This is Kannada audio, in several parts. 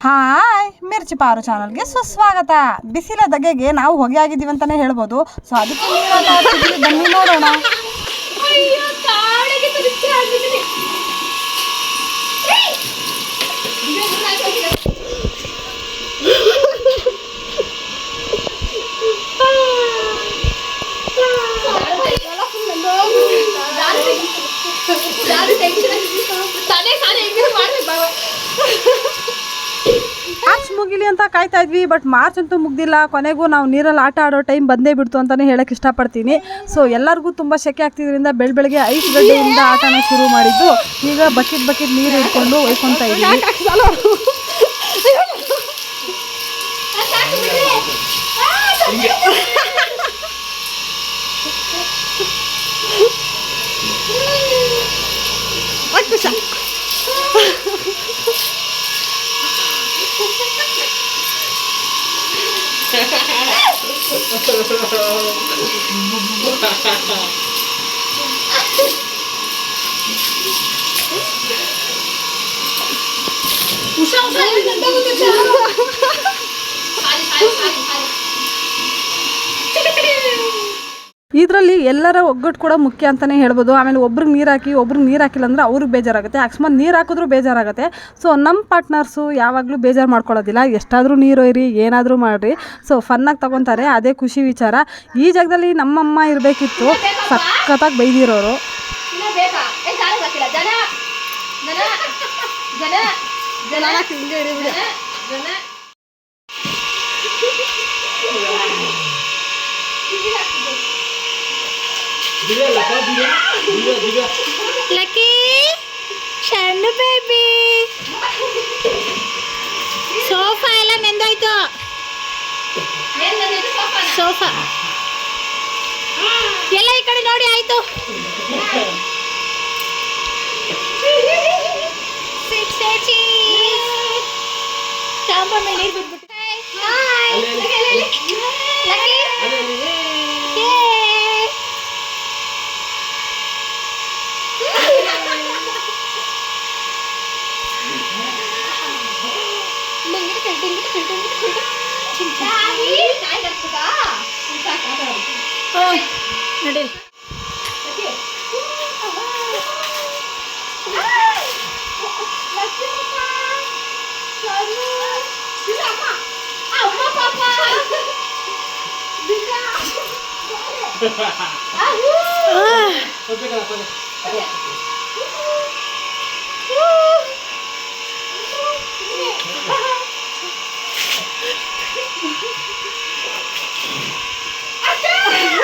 ಹಾಯ್ ಮಿರ್ಚಿ ಪಾರು ಚಾನಲ್ಗೆ ಸುಸ್ವಾಗತ. ಬಿಸಿಲ ದಗೆಗೆ ನಾವು ಹೊಗೆ ಆಗಿದ್ದೀವಿ ಅಂತಾನೆ ಹೇಳ್ಬೋದು. ಸೊ ಅದಕ್ಕೆ ಬನ್ನಿ ನೋಡೋಣ. ಮಾರ್ಚ್ ಮುಗಿಲಿ ಅಂತ ಕಾಯ್ತಾ ಇದ್ವಿ, ಬಟ್ ಮಾರ್ಚ್ ಅಂತೂ ಮುಗ್ದಿಲ್ಲ. ಕೊನೆಗೂ ನಾವು ನೀರಲ್ಲಿ ಆಟ ಆಡೋ ಟೈಮ್ ಬಂದೇ ಬಿಡ್ತು ಅಂತಲೇ ಹೇಳಕ್ಕೆ ಇಷ್ಟಪಡ್ತೀನಿ. ಸೊ ಎಲ್ಲರಿಗೂ ತುಂಬ ಸೆಕೆ ಆಗ್ತಿದ್ರಿಂದ ಬೆಳಗ್ಗೆ ಐಸ್ ಗಡ್ಡೆಯಿಂದ ಆಟನ ಶುರು ಮಾಡಿದ್ದು. ಈಗ ಬಕೆಟ್ ನೀರು ಇಟ್ಕೊಂಡು ಒಯ್ಕೊತಾ ಇದ್ದೀವಿ. ಇದರಲ್ಲಿ ಎಲ್ಲರ ಒಗ್ಗಟ್ಟು ಕೂಡ ಮುಖ್ಯ ಅಂತಲೇ ಹೇಳ್ಬೋದು. ಆಮೇಲೆ ಒಬ್ರಿಗೆ ನೀರು ಹಾಕಿ ಒಬ್ರಿಗೆ ನೀರು ಹಾಕಿಲ್ಲ ಅಂದರೆ ಅವ್ರಿಗೆ ಬೇಜಾರಾಗುತ್ತೆ. ಅಕಸ್ಮಾತ್ ನೀರು ಹಾಕಿದ್ರೂ ಬೇಜಾರಾಗುತ್ತೆ. ಸೊ ನಮ್ಮ ಪಾರ್ಟ್ನರ್ಸು ಯಾವಾಗಲೂ ಬೇಜಾರು ಮಾಡ್ಕೊಳ್ಳೋದಿಲ್ಲ. ಎಷ್ಟಾದರೂ ನೀರು ಒಯ್ಯಿರಿ, ಏನಾದರೂ ಮಾಡಿರಿ, ಸೊ ಫನ್ನಾಗಿ ತಗೊತಾರೆ. ಅದೇ ಖುಷಿ ವಿಚಾರ. ಈ ಜಾಗದಲ್ಲಿ ನಮ್ಮಮ್ಮ ಇರಬೇಕಿತ್ತು, ಸಖತ್ತಾಗಿ ಬೈದಿರೋರು. ಲಕ್ಕಿ ಶಣ್ಣು ಬೇಬಿ, ಸೋಫಾ ಎಲ್ಲ ನೆಂದೋಯ್ತು. ಸೋಫಾ ಎಲ್ಲ ಈ ಕಡೆ ನೋಡಿ ಆಯ್ತು. ಸಾಂಬಾರ್ ಮೇಲೆ ನೀರು ಬಿಟ್ಬಿಟ್ಟು ನೋಡಿ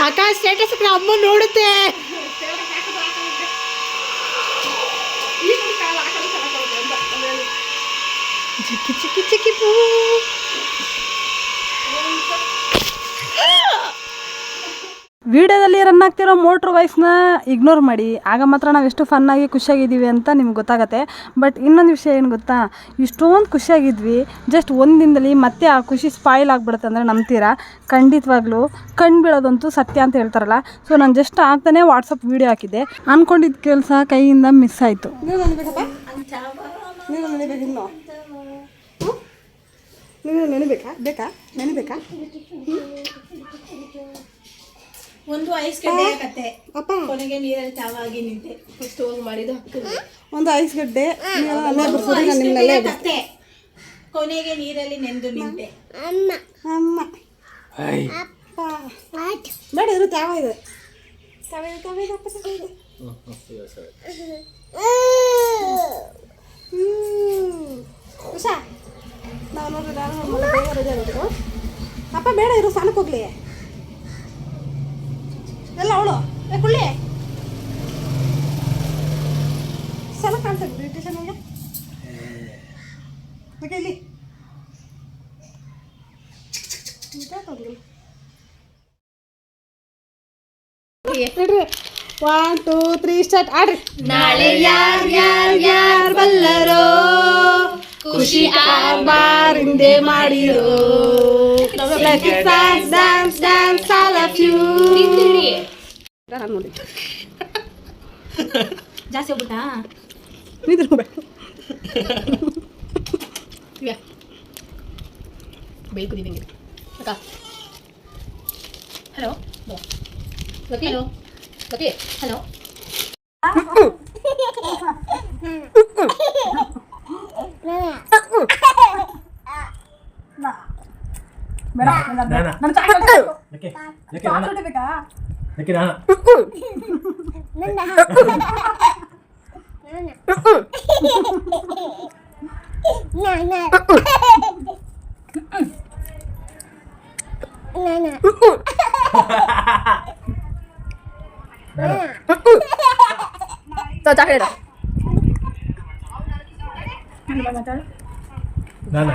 ಅಕ್ಕ ಸ್ಟೇಟಸ್ ಅಮ್ಮ ನೋಡುತ್ತೆ. ಚಿಕ್ಕಿ ಚಿಕ್ಕಿ ಚಿಕ್ಕಿ ಪೂ. ವಿಡಿಯೋದಲ್ಲಿ ರನ್ ಆಗ್ತಿರೋ ಮೋಟ್ರ್ ವಾಯ್ಸ್ನ ಇಗ್ನೋರ್ ಮಾಡಿ. ಆಗ ಮಾತ್ರ ನಾವು ಎಷ್ಟು ಫನ್ನಾಗಿ ಖುಷಿಯಾಗಿದ್ದೀವಿ ಅಂತ ನಿಮ್ಗೆ ಗೊತ್ತಾಗತ್ತೆ. ಬಟ್ ಇನ್ನೊಂದು ವಿಷಯ ಏನು ಗೊತ್ತಾ, ಇಷ್ಟೊಂದು ಖುಷಿಯಾಗಿದ್ವಿ, ಜಸ್ಟ್ ಒಂದಿನದಲ್ಲಿ ಮತ್ತೆ ಆ ಖುಷಿ ಸ್ಪಾಯಿಲ್ ಆಗಿಬಿಡುತ್ತೆ ಅಂದರೆ ನಂಬ್ತೀರಾ? ಖಂಡಿತವಾಗ್ಲೂ ಕಣ್ಣು ಬೀಳೋದಂತೂ ಸತ್ಯ ಅಂತ ಹೇಳ್ತಾರಲ್ಲ. ಸೊ ನಾನು ಜಸ್ಟ್ ಆಗ್ತಾನೆ ವಾಟ್ಸಪ್ ವೀಡಿಯೋ ಹಾಕಿದ್ದೆ. ಅಂದ್ಕೊಂಡಿದ್ದ ಕೆಲಸ ಕೈಯಿಂದ ಮಿಸ್ ಆಯಿತು. ನೆನಬೇಕಾ ಒಂದು ಐಸ್ ಗಡ್ಡೆ ಕತೆ ಕೊನೆಗೆ ನೀರಲ್ಲಿ ತಾವಾಗಿ ನಿಂತೆ ಫಸ್ಟ್ ಹೋಗಿ ಮಾಡಿದ್ದು ಒಂದು ಐಸ್ ಗಡ್ಡೆ ಕತೆ ಕೊನೆಗೆ ನೀರಲ್ಲಿ ನೆಂದು ನಿಂತೆ. ಅಮ್ಮ ಬೇಡ ಇರು ತಾವ ಇದೆ. ಉಷಾ ನಾವು ನೋಡ್ರಿ ನಾನು ರಜೆ ಆಗೋದು. ಅಪ್ಪ ಬೇಡ ಇರು, ಸ್ನಾನಕ್ಕೆ ಹೋಗ್ಲಿ ಎಲ್ಲ ಅವಳು ಕುಳ್ಳಿ ಸಲ ಕಾಣ್ತದೆ ಬ್ಯೂಟಿಷನ್ಗೆ ಇಲ್ಲಿ 1 2 3 ಸ್ಟಾರ್ಟ್ ಆಡ್ರಿ. ನಾಳೆ ಯಾರ್ ಬಲ್ಲರೋ ಖುಷಿ ಬಾರಿಂದೆ ಮಾಡಿರೋ dance all of you. ನೋಡಿ ಜಾಸ್ತಿ ಹೋಗ್ಬಿಟ್ಟಾ ನಿಂತ್ಕೋಬೇಡ. ಬೇಕು ನಿಮಗೆ ಅಕ್ಕ hello lucky hello lucky hello chocolate ನಾನಾ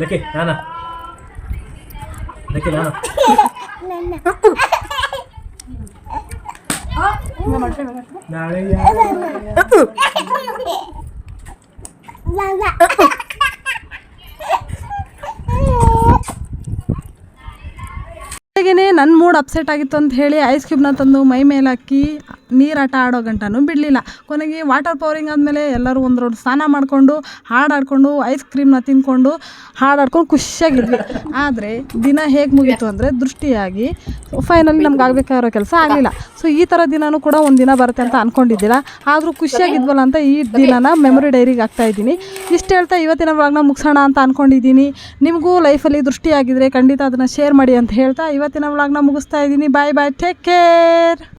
ಲಕ್ಕಿ ನಾನಾ ಲಕ್ಕಿ ನಾನಾ ನಾಳೆ ಹಾಗೆಯೇ ನನ್ನ ಮೂಡ್ ಅಪ್ಸೆಟ್ ಆಗಿತ್ತು ಅಂತ ಹೇಳಿ ಐಸ್ ಕ್ಯೂಬ್ನ ತಂದು ಮೈ ಮೇಲೆ ಹಾಕಿ ನೀರಾಟ ಆಡೋ ಗಂಟನೂ ಬಿಡಲಿಲ್ಲ. ಕೊನೆಗೆ ವಾಟರ್ ಪವರಿಂಗ್ ಆದಮೇಲೆ ಎಲ್ಲರೂ ಒಂದು ರೌಂಡ್ ಸ್ನಾನ ಮಾಡಿಕೊಂಡು ಹಾಡಾಡ್ಕೊಂಡು ಐಸ್ ಕ್ರೀಮ್ನ ತಿಂದ್ಕೊಂಡು ಹಾಡಾಡ್ಕೊಂಡು ಖುಷಿಯಾಗಿದ್ವಿ. ಆದರೆ ದಿನ ಹೇಗೆ ಮುಗೀತು ಅಂದರೆ ದೃಷ್ಟಿಯಾಗಿ ಫೈನಲಿ ನಮ್ಗೆ ಆಗಬೇಕಾಗಿರೋ ಕೆಲಸ ಆಗಲಿಲ್ಲ. ಸೊ ಈ ಥರ ದಿನವೂ ಕೂಡ ಒಂದು ದಿನ ಬರುತ್ತೆ ಅಂತ ಅಂದ್ಕೊಂಡಿದ್ದಿಲ್ಲ. ಆದರೂ ಖುಷಿಯಾಗಿದ್ವಲ್ಲ ಅಂತ ಈ ದಿನನ ಮೆಮೊರಿ ಡೈರಿಗೆ ಹಾಕ್ತಾಯಿದ್ದೀನಿ. ಇಷ್ಟು ಹೇಳ್ತಾ ಇವತ್ತಿನ ವ್ಲಾಗ್ನ ಮುಗಿಸೋಣ ಅಂತ ಅಂದ್ಕೊಂಡಿದ್ದೀನಿ. ನಿಮಗೂ ಲೈಫಲ್ಲಿ ದೃಷ್ಟಿಯಾಗಿದ್ದರೆ ಖಂಡಿತ ಅದನ್ನು ಶೇರ್ ಮಾಡಿ ಅಂತ ಹೇಳ್ತಾ ಇವತ್ತಿನ ವ್ಲಾಗ್ನ ಮುಗಿಸ್ತಾ ಇದ್ದೀನಿ. ಬಾಯ್ ಬಾಯ್, ಟೇಕ್ ಕೇರ್.